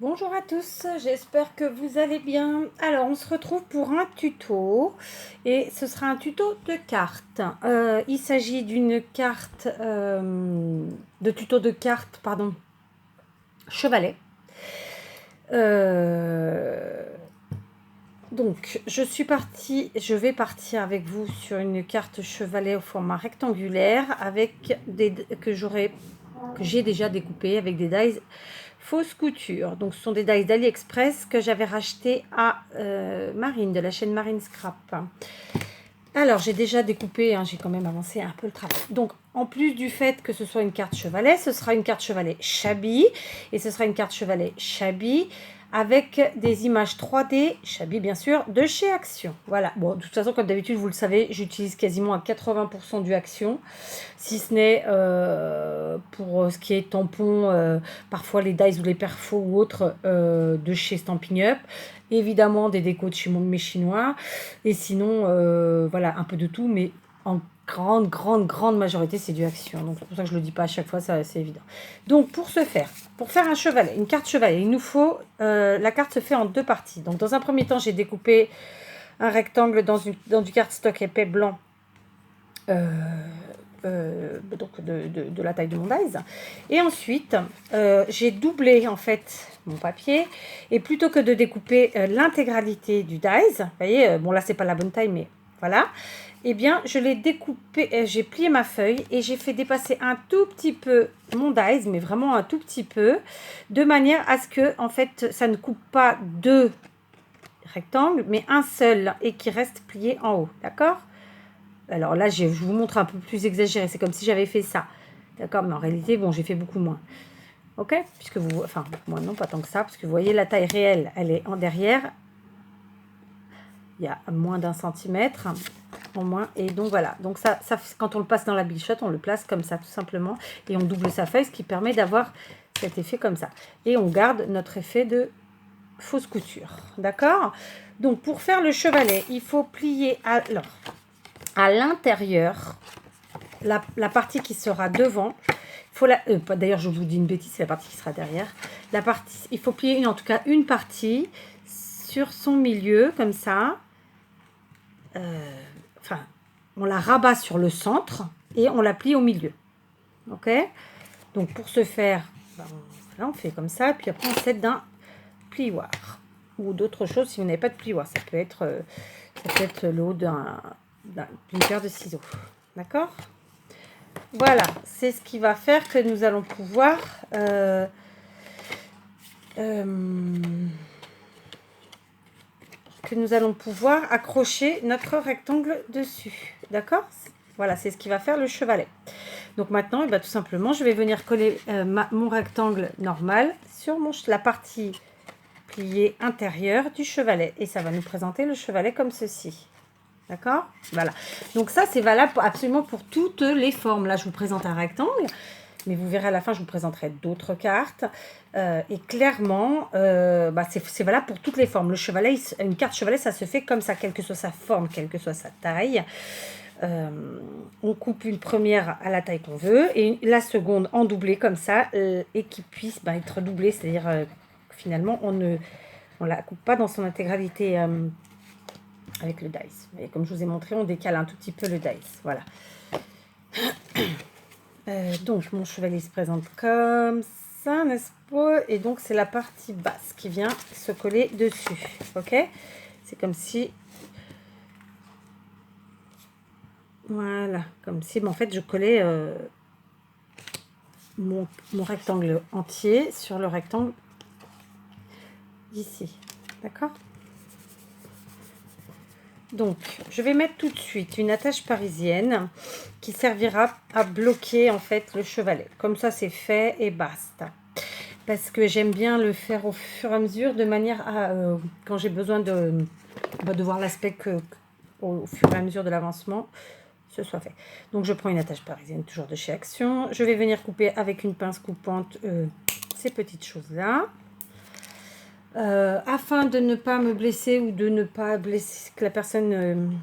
Bonjour à tous, j'espère que vous allez bien. Alors, on se retrouve pour un tuto et ce sera un tuto de cartes. Il s'agit d'une carte, de tuto de cartes, pardon, chevalet. Donc, je vais partir avec vous sur une carte chevalet au format rectangulaire avec que j'ai déjà découpé avec des dies fausse couture. Donc, ce sont des dies d'AliExpress que j'avais racheté à Marine, de la chaîne Marine Scrap. Alors, j'ai déjà découpé, hein, j'ai quand même avancé un peu le travail. Donc, en plus du fait que ce soit une carte chevalet, ce sera une carte chevalet Shabby. Et ce sera une carte chevalet Shabby avec des images 3D, Shabby bien sûr, de chez Action. Voilà. Bon, de toute façon, comme d'habitude, vous le savez, j'utilise quasiment à 80% du Action. Si ce n'est pour ce qui est tampon, parfois les dies ou les perfos ou autres de chez Stampin' Up. Évidemment, des décos de chez mes chinois. Et sinon, voilà, un peu de tout, mais en grande majorité, c'est du Action. Donc, c'est pour ça que je ne le dis pas à chaque fois, c'est évident. Donc, pour faire un chevalet, une carte chevalet, il nous faut, la carte se fait en deux parties. Donc, dans un premier temps, j'ai découpé un rectangle dans du cardstock épais blanc. Donc de la taille de mon dies. Et ensuite, j'ai doublé en fait mon papier. Et plutôt que de découper l'intégralité du dies, vous voyez, bon là c'est pas la bonne taille, mais voilà. Eh bien, je l'ai découpé, j'ai plié ma feuille et j'ai fait dépasser un tout petit peu mon dies, mais vraiment un tout petit peu, de manière à ce que, en fait, ça ne coupe pas deux rectangles, mais un seul et qui reste plié en haut, d'accord? Alors là, je vous montre un peu plus exagéré. C'est comme si j'avais fait ça. D'accord? Mais en réalité, bon, j'ai fait beaucoup moins. Ok? Puisque vous... Enfin, moi non, pas tant que ça. Parce que vous voyez, la taille réelle, elle est en derrière. Il y a moins d'un centimètre en moins. Et donc, voilà. Donc, ça, quand on le passe dans la bichotte, on le place comme ça, tout simplement. Et on double sa feuille, ce qui permet d'avoir cet effet comme ça. Et on garde notre effet de fausse couture. D'accord? Donc, pour faire le chevalet, il faut plier... Alors, à l'intérieur, la partie qui sera devant, d'ailleurs je vous dis une bêtise, c'est la partie qui sera derrière. Il faut plier en tout cas une partie sur son milieu, comme ça. Enfin, on la rabat sur le centre et on la plie au milieu. Ok? Donc pour ce faire, on fait comme ça, puis après on s'aide d'un plioir. Ou d'autres choses si vous n'avez pas de plioir. Ça peut être le haut d'une paire de ciseaux. D'accord? Voilà, c'est ce qui va faire que nous allons pouvoir accrocher notre rectangle dessus. D'accord? Voilà, c'est ce qui va faire le chevalet. Donc maintenant, tout simplement, je vais venir coller mon rectangle normal sur la partie pliée intérieure du chevalet. Et ça va nous présenter le chevalet comme ceci. D'accord? Voilà. Donc ça, c'est valable absolument pour toutes les formes. Là, je vous présente un rectangle, mais vous verrez à la fin, je vous présenterai d'autres cartes. Et clairement, c'est valable pour toutes les formes. Le chevalet, une carte chevalet, ça se fait comme ça, quelle que soit sa forme, quelle que soit sa taille. On coupe une première à la taille qu'on veut et la seconde en doublé comme ça et qui puisse être doublée, c'est-à-dire finalement on la coupe pas dans son intégralité avec le dice. Et comme je vous ai montré, on décale un tout petit peu le dice. Voilà. Donc mon chevalet se présente comme ça, n'est-ce pas? Et donc c'est la partie basse qui vient se coller dessus. Ok? C'est comme si... Voilà, comme si en fait je collais mon rectangle entier sur le rectangle d'ici. D'accord? Donc, je vais mettre tout de suite une attache parisienne qui servira à bloquer en fait le chevalet. Comme ça, c'est fait et basta. Parce que j'aime bien le faire au fur et à mesure de manière à, quand j'ai besoin de voir l'aspect au fur et à mesure de l'avancement, ce soit fait. Donc, je prends une attache parisienne, toujours de chez Action. Je vais venir couper avec une pince coupante ces petites choses-là. Afin de ne pas me blesser ou de ne pas blesser, que la personne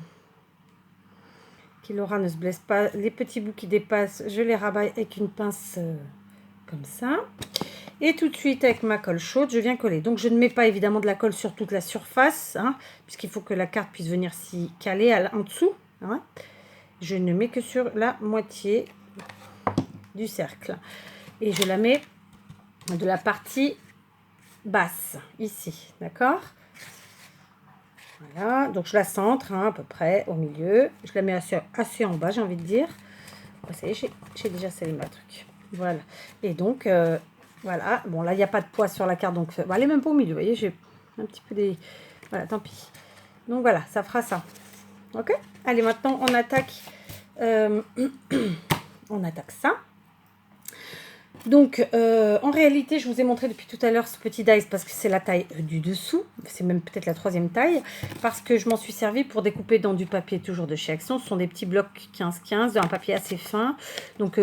qui l'aura ne se blesse pas, les petits bouts qui dépassent, je les rabats avec une pince comme ça. Et tout de suite, avec ma colle chaude, je viens coller. Donc, je ne mets pas évidemment de la colle sur toute la surface, hein, puisqu'il faut que la carte puisse venir s'y caler en dessous. Hein. Je ne mets que sur la moitié du cercle. Et je la mets de la partie basse, ici, d'accord? Voilà, donc je la centre hein, à peu près au milieu. Je la mets assez en bas, j'ai envie de dire. Ça y est, j'ai déjà scellé ma truc. Voilà. Et donc, voilà. Bon, là, il n'y a pas de poids sur la carte, donc elle est même pas au milieu. Vous voyez, j'ai un petit peu des... Voilà, tant pis. Donc, voilà, ça fera ça. Ok? Allez, maintenant, on attaque... on attaque ça. Donc, en réalité, je vous ai montré depuis tout à l'heure ce petit dice parce que c'est la taille du dessous. C'est même peut-être la 3e taille. Parce que je m'en suis servi pour découper dans du papier toujours de chez Action. Ce sont des petits blocs 15-15, un papier assez fin. Donc,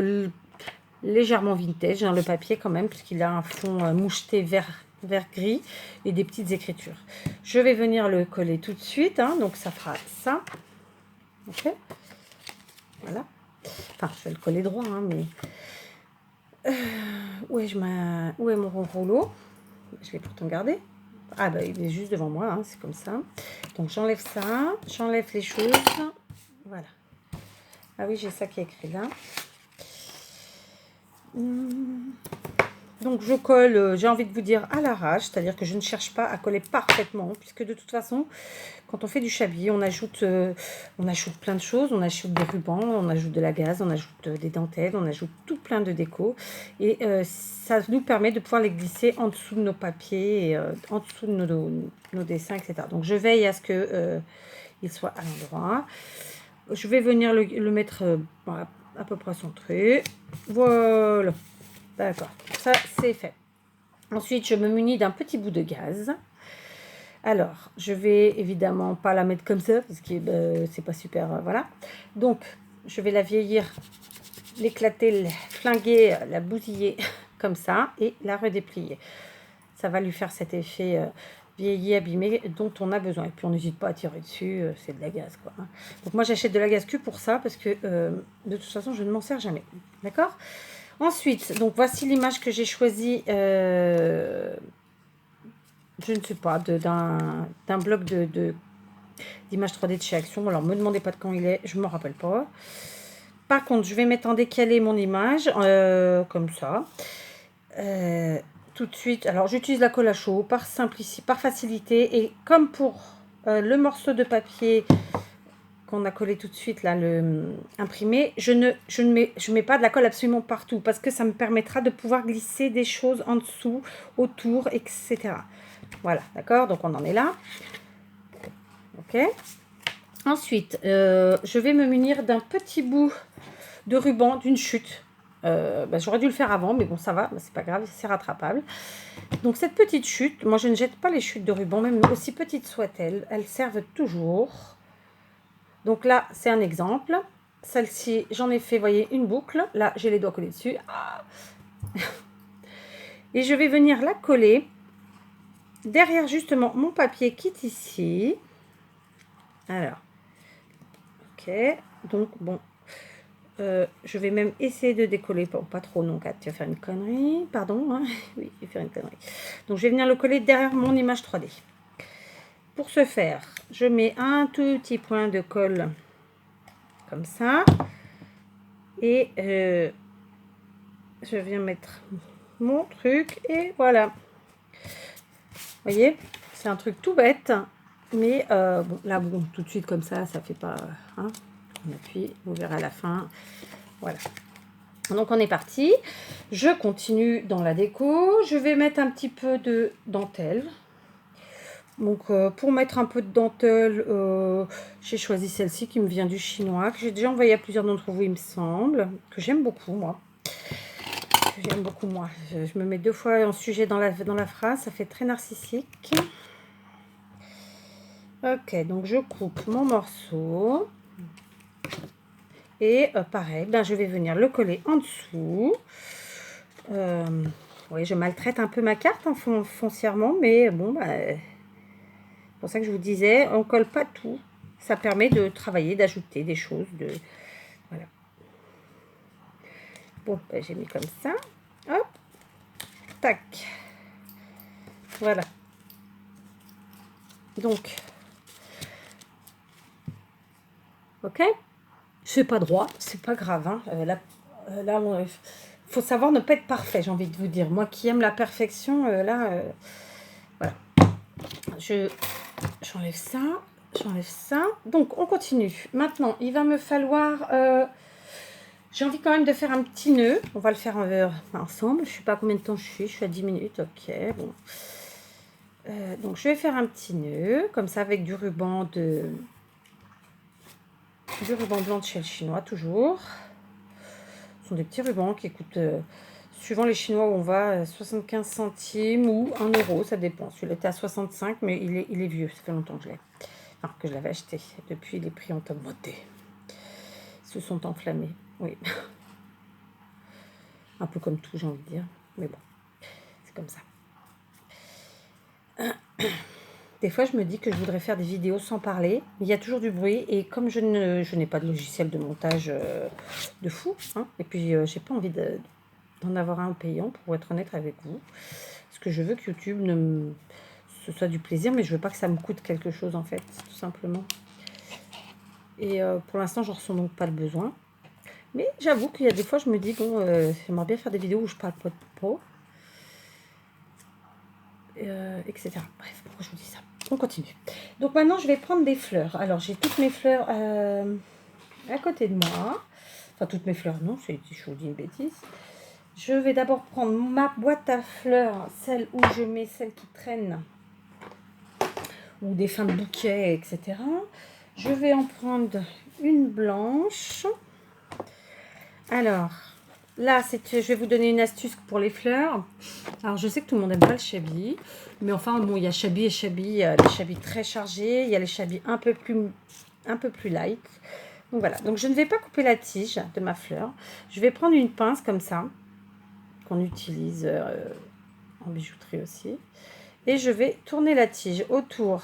légèrement vintage, hein, le papier quand même, puisqu'il a un fond moucheté vert gris et des petites écritures. Je vais venir le coller tout de suite. Hein, donc, ça fera ça. Ok. Voilà. Enfin, je vais le coller droit, hein, mais... où est mon rouleau? Je l'ai pourtant gardé. Ah bah il est juste devant moi, hein, c'est comme ça. Donc j'enlève ça, j'enlève les choses. Voilà. Ah oui, j'ai ça qui est écrit là. Donc je colle, j'ai envie de vous dire à l'arrache, c'est-à-dire que je ne cherche pas à coller parfaitement, puisque de toute façon, quand on fait du chablis, on ajoute plein de choses, on ajoute des rubans, on ajoute de la gaze, on ajoute des dentelles, on ajoute tout plein de déco, et ça nous permet de pouvoir les glisser en dessous de nos papiers, et, en dessous de nos dessins, etc. Donc je veille à ce que il soit à l'endroit. Je vais venir le mettre à peu près centré. Voilà. D'accord, ça c'est fait. Ensuite, je me munis d'un petit bout de gaze. Alors, je vais évidemment pas la mettre comme ça, parce que c'est pas super, voilà. Donc, je vais la vieillir, l'éclater, flinguer, la bousiller comme ça, et la redéplier. Ça va lui faire cet effet vieilli, abîmé, dont on a besoin. Et puis, on n'hésite pas à tirer dessus, c'est de la gaze, quoi. Hein. Donc, moi, j'achète de la gaze que pour ça, parce que de toute façon, je ne m'en sers jamais. D'accord ? Ensuite, donc voici l'image que j'ai choisie, je ne sais pas, d'un bloc d'image 3D de chez Action. Alors, ne me demandez pas de quand il est, je ne me rappelle pas. Par contre, je vais mettre en décalé mon image, comme ça. Tout de suite, alors j'utilise la colle à chaud par simplicité, par facilité. Et comme pour le morceau de papier qu'on a collé tout de suite, là, imprimé, je ne mets pas de la colle absolument partout parce que ça me permettra de pouvoir glisser des choses en dessous, autour, etc. Voilà, d'accord, donc on en est là. Ok. Ensuite, je vais me munir d'un petit bout de ruban, d'une chute. J'aurais dû le faire avant, mais bon, ça va, c'est pas grave, c'est rattrapable. Donc cette petite chute, moi je ne jette pas les chutes de ruban, même aussi petites soient-elles, elles servent toujours. Donc là, c'est un exemple. Celle-ci, j'en ai fait, voyez, une boucle. Là, j'ai les doigts collés dessus. Ah. Et je vais venir la coller derrière justement mon papier qui est ici. Alors, ok. Donc, bon, je vais même essayer de décoller. Bon, pas trop, non, Kat, tu vas faire une connerie. Pardon, hein. Oui, je vais faire une connerie. Donc, je vais venir le coller derrière mon image 3D. Pour ce faire, je mets un tout petit point de colle comme ça. Et je viens mettre mon truc et voilà. Vous voyez, c'est un truc tout bête, mais bon, là, bon, tout de suite comme ça fait pas... Hein, on appuie, vous verrez à la fin. Voilà. Donc, on est parti. Je continue dans la déco. Je vais mettre un petit peu de dentelle. Donc, pour mettre un peu de dentelle, j'ai choisi celle-ci qui me vient du chinois, que j'ai déjà envoyé à plusieurs d'entre vous, il me semble, que j'aime beaucoup, moi. J'aime beaucoup, moi. Je me mets 2 fois en sujet dans la phrase, ça fait très narcissique. Ok, donc je coupe mon morceau. Et pareil, je vais venir le coller en dessous. Oui, je maltraite un peu ma carte foncièrement, mais bon, c'est pour ça que je vous disais, on ne colle pas tout. Ça permet de travailler, d'ajouter des choses. Voilà. Bon, j'ai mis comme ça. Hop. tac. Voilà. Donc, ok. C'est pas droit, c'est pas grave. Hein. Là, faut savoir ne pas être parfait, j'ai envie de vous dire. Moi qui aime la perfection, voilà. J'enlève ça, j'enlève ça. Donc, on continue. Maintenant, il va me falloir... j'ai envie quand même de faire un petit nœud. On va le faire ensemble. Je ne sais pas combien de temps je suis à 10 minutes. Ok, bon. Donc, je vais faire un petit nœud, comme ça, avec du ruban blanc de chez le chinois, toujours. Ce sont des petits rubans qui coûtent, suivant les Chinois où on va, 75 centimes ou 1 euro, ça dépend. Celui-là était à 65, mais il est vieux, ça fait longtemps que je l'ai. Enfin, que je l'avais acheté. Depuis, les prix ont augmenté. Ils se sont enflammés, oui. Un peu comme tout, j'ai envie de dire. Mais bon, c'est comme ça. Des fois, je me dis que je voudrais faire des vidéos sans parler. Il y a toujours du bruit. Et comme je n'ai pas de logiciel de montage de fou, hein, et puis j'ai pas envie d'en avoir un payant, pour être honnête avec vous. Parce que je veux que YouTube ce soit du plaisir, mais je veux pas que ça me coûte quelque chose, en fait, tout simplement. Et pour l'instant, je ressens donc pas le besoin. Mais j'avoue qu'il y a des fois, je me dis, bon, j'aimerais bien faire des vidéos où je parle pas de peau. Etc. Bref, pourquoi je vous dis ça? On continue. Donc maintenant, je vais prendre des fleurs. Alors, j'ai toutes mes fleurs à côté de moi. Enfin, toutes mes fleurs, non, je vous dis une bêtise. Je vais d'abord prendre ma boîte à fleurs, celle où je mets celles qui traînent, ou des fins de bouquet, etc. Je vais en prendre une blanche. Alors, là, je vais vous donner une astuce pour les fleurs. Alors, je sais que tout le monde n'aime pas le chablis, mais enfin, bon, il y a chablis et chablis. Il y a les chablis très chargés, il y a les chablis un peu plus light. Donc voilà, donc je ne vais pas couper la tige de ma fleur. Je vais prendre une pince comme ça, qu'on utilise en bijouterie aussi. Et je vais tourner la tige autour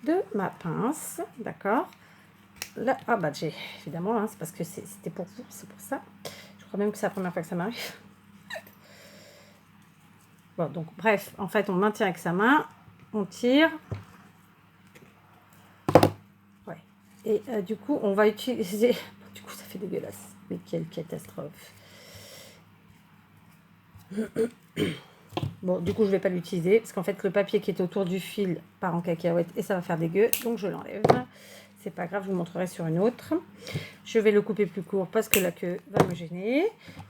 de ma pince, d'accord? Là, ah bah j'ai évidemment, hein, c'est parce que c'était pour vous, c'est pour ça. Je crois même que c'est la première fois que ça m'arrive. Bon, donc bref, en fait, on maintient avec sa main, on tire. Ouais. Et du coup, on va utiliser... Du coup, ça fait dégueulasse. Mais quelle catastrophe. Bon, du coup, je ne vais pas l'utiliser parce qu'en fait, le papier qui est autour du fil part en cacahuète et ça va faire dégueu. Donc, je l'enlève. C'est pas grave, je vous montrerai sur une autre. Je vais le couper plus court parce que la queue va me gêner.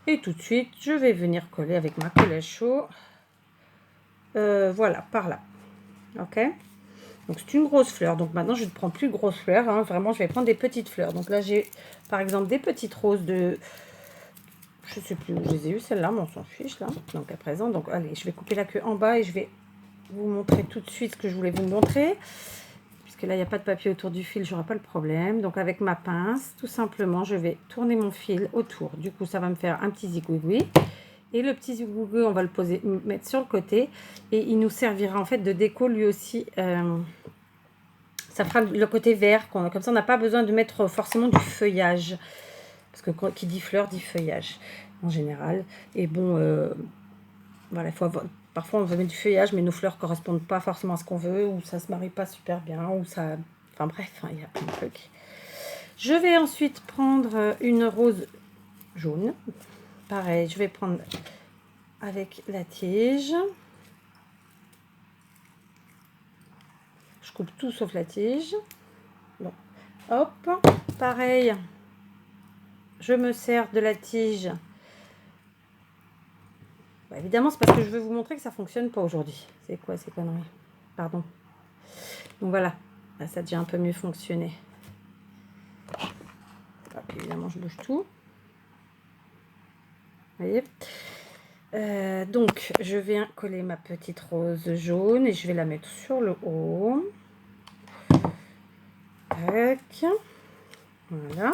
Et tout de suite, je vais venir coller avec ma colle à chaud. Voilà, par là. Ok. Donc, c'est une grosse fleur. Donc, maintenant, je ne prends plus de grosses fleurs. Hein. Vraiment, je vais prendre des petites fleurs. Donc, là, j'ai, par exemple, des petites roses de... Je ne sais plus où je les ai eues, celles-là, mais on s'en fiche, là. Donc, à présent, donc, allez, je vais couper la queue en bas et je vais vous montrer tout de suite ce que je voulais vous montrer. Puisque là, il n'y a pas de papier autour du fil, je n'aurai pas le problème. Donc, avec ma pince, tout simplement, je vais tourner mon fil autour. Du coup, ça va me faire un petit zigouigoui. Et le petit zigouigoui, on va le poser, mettre sur le côté. Et il nous servira, en fait, de déco, lui aussi. Ça fera le côté vert. Comme ça, on n'a pas besoin de mettre forcément du feuillage. Parce que qui dit fleur, dit feuillage, en général. Et bon, voilà, il faut avoir... Parfois, on veut mettre du feuillage, mais nos fleurs ne correspondent pas forcément à ce qu'on veut, ou ça ne se marie pas super bien, ou ça... Enfin bref, il y a plein de trucs. Je vais ensuite prendre une rose jaune. Pareil, je vais prendre avec la tige. Je coupe tout sauf la tige. Bon, hop, pareil. Je me sers de la tige. Bah, évidemment, c'est parce que je veux vous montrer que ça ne fonctionne pas aujourd'hui. C'est quoi ces conneries? Pardon. Donc voilà, là, ça a déjà un peu mieux fonctionné. Hop, évidemment, je bouge tout. Vous voyez, donc, je viens coller ma petite rose jaune et je vais la mettre sur le haut. Tac. Voilà.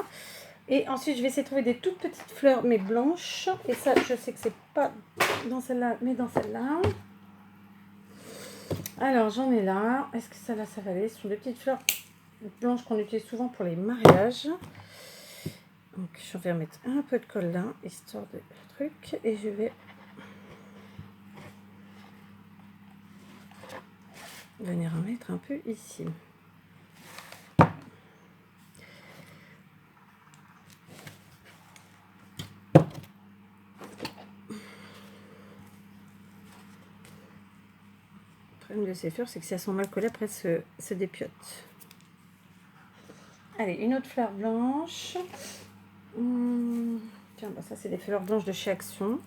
Et ensuite, je vais essayer de trouver des toutes petites fleurs, mais blanches. Et ça, je sais que c'est pas dans celle-là, mais dans celle-là. Alors, j'en ai là. Est-ce que ça va aller? Ce sont des petites fleurs blanches qu'on utilise souvent pour les mariages. Donc, je vais mettre un peu de colle là, histoire de truc. Et je vais venir en mettre un peu ici. Le problème de ces fleurs, c'est que si elles sont mal collées, après se dépiotent. Allez, une autre fleur blanche. Tiens, bah ça c'est des fleurs blanches de chez Action.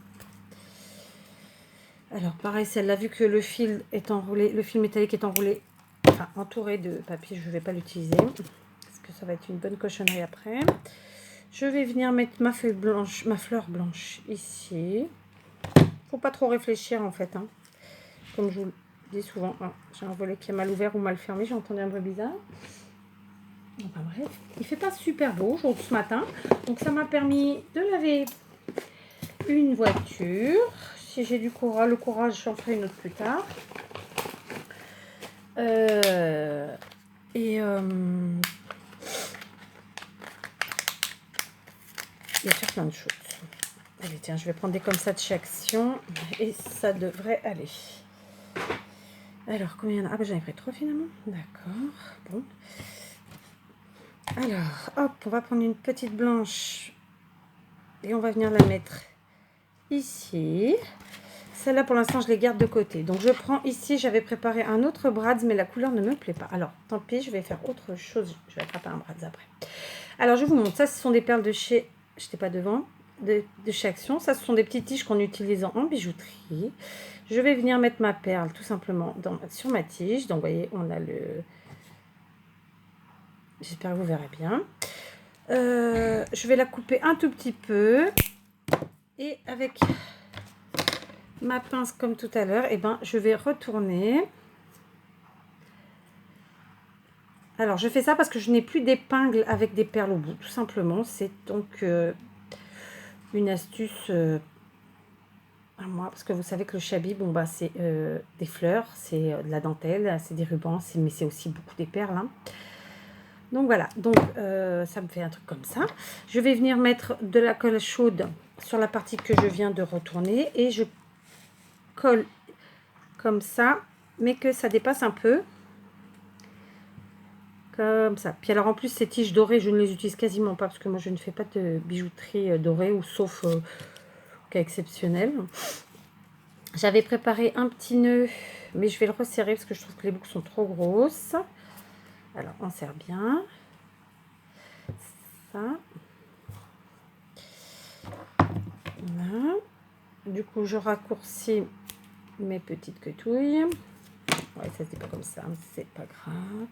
Alors pareil, celle-là, vu que le fil est enroulé, le fil métallique est enroulé, enfin entouré de papier, je ne vais pas l'utiliser parce que ça va être une bonne cochonnerie après. Je vais venir mettre ma fleur blanche ici. Faut pas trop réfléchir en fait, hein. Comme je vous le dis souvent. Ah, j'ai un volet qui est mal ouvert ou mal fermé, j'ai entendu un bruit bizarre. Enfin bref, il fait pas super beau ce matin, donc ça m'a permis de laver une voiture. Si j'ai du courage, le courage, j'en ferai une autre plus tard. Et faire plein de choses. Allez, tiens, je vais prendre des comme ça de chez Action et ça devrait aller. Alors, combien il y en a? Ah, bah, j'en ai pris 3 finalement. D'accord. Bon. Alors, hop, on va prendre une petite blanche et on va venir la mettre ici. Celle-là, pour l'instant, je les garde de côté. Donc, je prends ici, j'avais préparé un autre brads, mais la couleur ne me plaît pas. Alors, tant pis, je vais faire autre chose. Je vais attraper un brads après. Alors, je vous montre. Ça, ce sont des perles de chez... Je n'étais pas devant. De chez Action. Ça, ce sont des petites tiges qu'on utilise en bijouterie. Je vais venir mettre ma perle, tout simplement, sur ma tige. Donc, vous voyez, on a le... J'espère que vous verrez bien. Je vais la couper un tout petit peu. Et avec ma pince comme tout à l'heure, eh ben, je vais retourner. Alors, je fais ça parce que je n'ai plus d'épingle avec des perles au bout, tout simplement. C'est donc une astuce à moi, parce que vous savez que le chabi, bon, bah, c'est des fleurs, c'est de la dentelle, c'est des rubans, mais c'est aussi beaucoup des perles, hein. Donc voilà, donc ça me fait un truc comme ça. Je vais venir mettre de la colle chaude sur la partie que je viens de retourner et je colle comme ça, mais que ça dépasse un peu. Comme ça. Puis alors en plus ces tiges dorées, je ne les utilise quasiment pas parce que moi je ne fais pas de bijouterie dorée ou sauf cas exceptionnel. J'avais préparé un petit nœud, mais je vais le resserrer parce que je trouve que les boucles sont trop grosses. Alors on serre bien. Ça. Voilà. Du coup je raccourcis mes petites quetouilles. Ouais, ça se dit pas comme ça, mais c'est pas grave.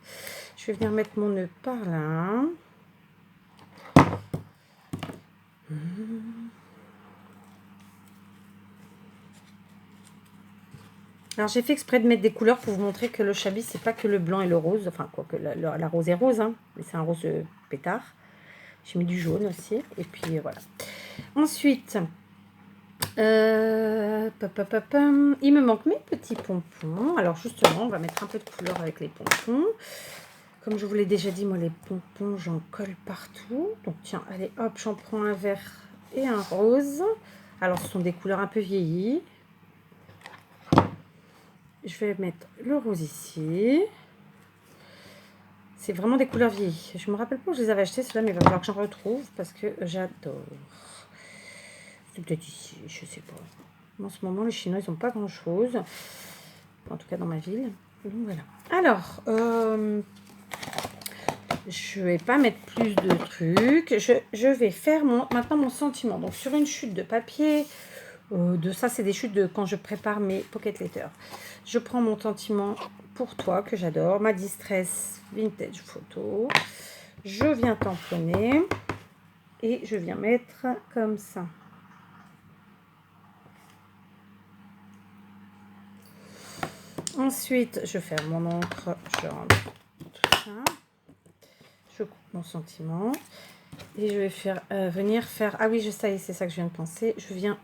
Je vais venir mettre mon nœud par là. Alors j'ai fait exprès de mettre des couleurs pour vous montrer que le chabi c'est pas que le blanc et le rose, enfin quoi que la rose est rose, hein, mais c'est un rose pétard. J'ai mis du jaune aussi et puis voilà. Ensuite, il me manque mes petits pompons. Alors justement, on va mettre un peu de couleur avec les pompons. Comme je vous l'ai déjà dit, moi les pompons j'en colle partout. Donc tiens, allez hop, j'en prends un vert et un rose. Alors ce sont des couleurs un peu vieillies. Je vais mettre le rose ici. C'est vraiment des couleurs vieillies. Je me rappelle pas où je les avais achetées, ceux-là, mais il va falloir que j'en retrouve parce que j'adore. C'est peut-être ici, je sais pas. En ce moment, les Chinois, ils n'ont pas grand-chose. En tout cas, dans ma ville. Donc voilà. Alors, je vais pas mettre plus de trucs. Je vais faire maintenant mon sentiment. Donc, sur une chute de papier... de ça, c'est des chutes de quand je prépare mes pocket letters. Je prends mon sentiment pour toi que j'adore, ma distress vintage photo. Je viens tamponner et je viens mettre comme ça. Ensuite, je ferme mon encre, je rentre tout ça. Je coupe mon sentiment et je vais venir faire. Ah oui, je sais, c'est ça que je viens de penser. Je viens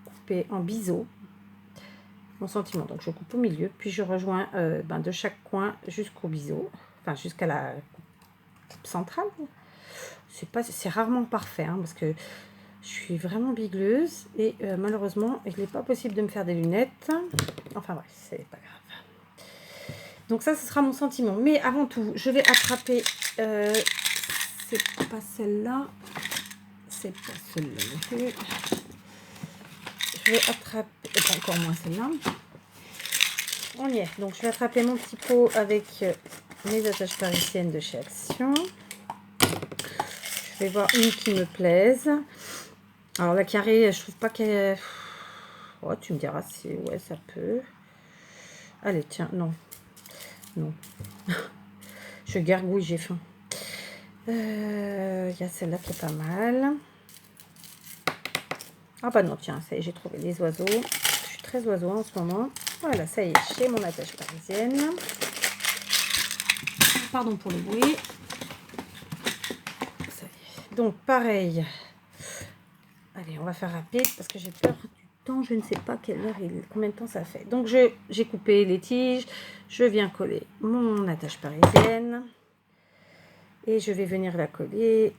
couper en biseau mon sentiment. Donc je coupe au milieu, puis je rejoins de chaque coin jusqu'au biseau, enfin jusqu'à la coupe centrale. C'est rarement parfait, hein, parce que je suis vraiment bigleuse et malheureusement il n'est pas possible de me faire des lunettes. Enfin bref, c'est pas grave. Donc ça, ce sera mon sentiment. Mais avant tout, je vais attraper... c'est pas celle-là. C'est pas celle-là non plus. Je vais attraper... Pas encore moins celle-là. On y est. Donc je vais attraper mon petit pot avec mes attaches parisiennes de chez Action. Je vais voir une qui me plaise. Alors la carrée, je trouve pas qu'elle... Oh, tu me diras si... Ouais, ça peut. Allez, tiens, non. Non. Je gargouille, j'ai faim. Il y a celle-là qui est pas mal. Ah bah non, tiens, ça y est, j'ai trouvé les oiseaux. Je suis très oiseau en ce moment. Voilà, ça y est, j'ai mon attache parisienne. Pardon pour le bruit. Ça y est. Donc, pareil. Allez, on va faire rapide parce que j'ai peur du temps. Je ne sais pas combien de temps ça fait. Donc, j'ai coupé les tiges. Je viens coller mon attache parisienne. Et je vais venir la coller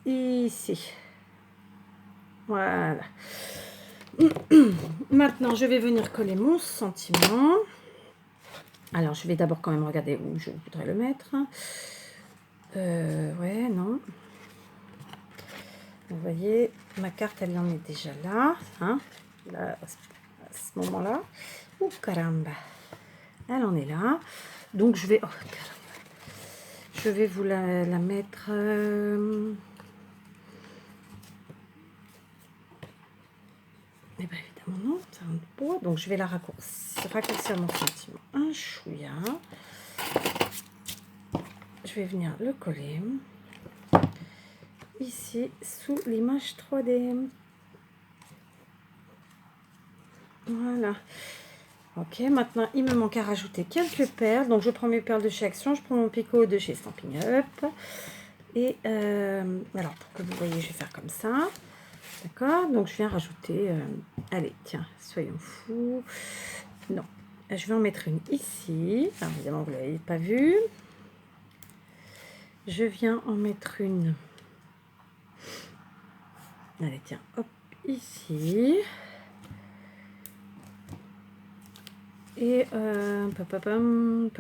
ici. Voilà. Maintenant, je vais venir coller mon sentiment. Alors, je vais d'abord quand même regarder où je voudrais le mettre. Ouais, non. Vous voyez, ma carte, elle en est déjà là. Hein, là à ce moment-là. Ouh, caramba. Elle en est là. Donc, je vais... Oh, caramba. Je vais vous la mettre... Eh bien, évidemment, non, c'est un pot. Donc, je vais la raccourcir mon sentiment un chouïa. Je vais venir le coller ici sous l'image 3D. Voilà. Ok, maintenant, il me manque à rajouter quelques perles. Donc, je prends mes perles de chez Action. Je prends mon picot de chez Stampin' Up. Et alors, pour que vous voyez, je vais faire comme ça. D'accord, donc je viens rajouter, allez, tiens, soyons fous. Non, je vais en mettre une ici. Alors, évidemment, vous ne l'avez pas vu. Je viens en mettre une. Allez, tiens, hop, ici. Et, papapam,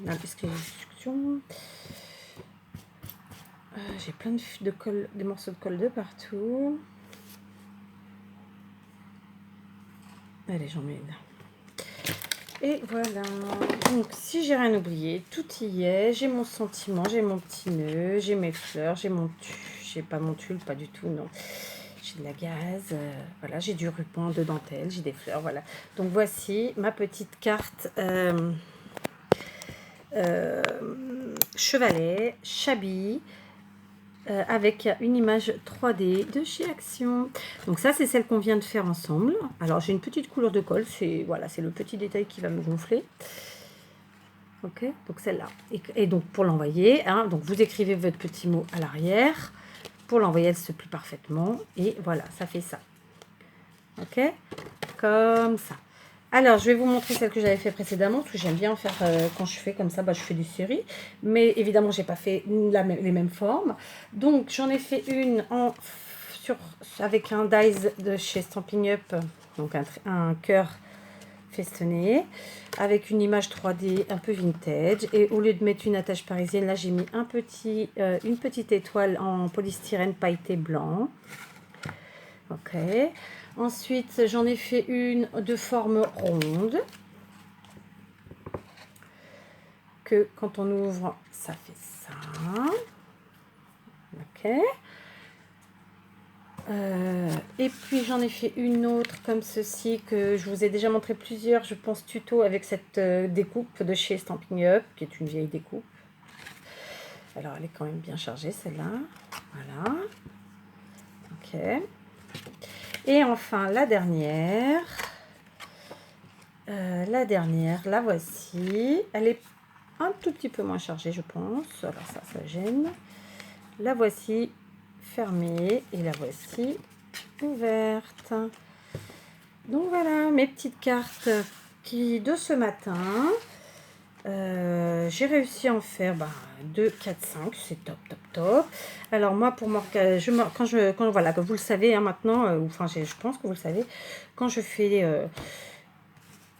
la discussion. J'ai plein de colle, des morceaux de colle de partout. Allez, j'en mets une. Et voilà. Donc, si j'ai rien oublié, tout y est. J'ai mon sentiment, j'ai mon petit nœud, j'ai mes fleurs, j'ai mon j'ai pas mon tulle, pas du tout, non. J'ai de la gaze, voilà, j'ai du ruban de dentelle, j'ai des fleurs, voilà. Donc, voici ma petite carte chevalet, Shabby. Avec une image 3D de chez Action. Donc ça, c'est celle qu'on vient de faire ensemble. Alors, j'ai une petite couleur de colle. C'est voilà, c'est le petit détail qui va me gonfler. Ok, donc celle-là. Et donc, pour l'envoyer, hein, donc vous écrivez votre petit mot à l'arrière. Pour l'envoyer, elle se plie parfaitement. Et voilà, ça fait ça. Ok, comme ça. Alors, je vais vous montrer celle que j'avais fait précédemment, parce que j'aime bien en faire quand je fais comme ça, bah, je fais des séries. Mais évidemment, je n'ai pas fait les mêmes formes. Donc, j'en ai fait une avec un dies de chez Stampin' Up, donc un cœur festonné, avec une image 3D un peu vintage. Et au lieu de mettre une attache parisienne, là, j'ai mis une petite étoile en polystyrène pailleté blanc. Ok. Ensuite, j'en ai fait une de forme ronde. Que quand on ouvre, ça fait ça. Ok. Et puis, j'en ai fait une autre comme ceci, que je vous ai déjà montré plusieurs, je pense, tutos avec cette découpe de chez Stampin' Up, qui est une vieille découpe. Alors, elle est quand même bien chargée, celle-là. Voilà. Ok. Et enfin, la dernière, la voici. Elle est un tout petit peu moins chargée, je pense. Alors ça gêne. La voici fermée et la voici ouverte. Donc voilà, mes petites cartes de ce matin. J'ai réussi à en faire 2, 4, 5, c'est top, top, top. Alors moi, pour moi, voilà, que vous le savez hein, maintenant, enfin je pense que vous le savez, quand je fais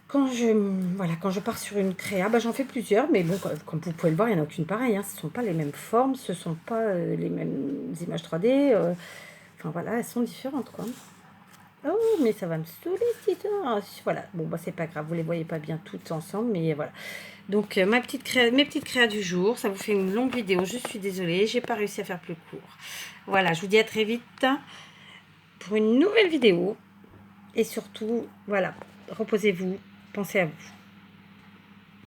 Quand je pars sur une créa, bah, j'en fais plusieurs, mais bon, comme vous pouvez le voir, il n'y en a aucune pareille, hein. Ce ne sont pas les mêmes formes, ce ne sont pas les mêmes images 3D. Enfin voilà, elles sont différentes, quoi. Oh, mais ça va me saouler, cette histoire. Voilà, bon, bah, c'est pas grave, vous les voyez pas bien toutes ensemble, mais voilà. Donc, mes petites créas du jour, ça vous fait une longue vidéo, je suis désolée, j'ai pas réussi à faire plus court. Voilà, je vous dis à très vite pour une nouvelle vidéo. Et surtout, voilà, reposez-vous, pensez à vous.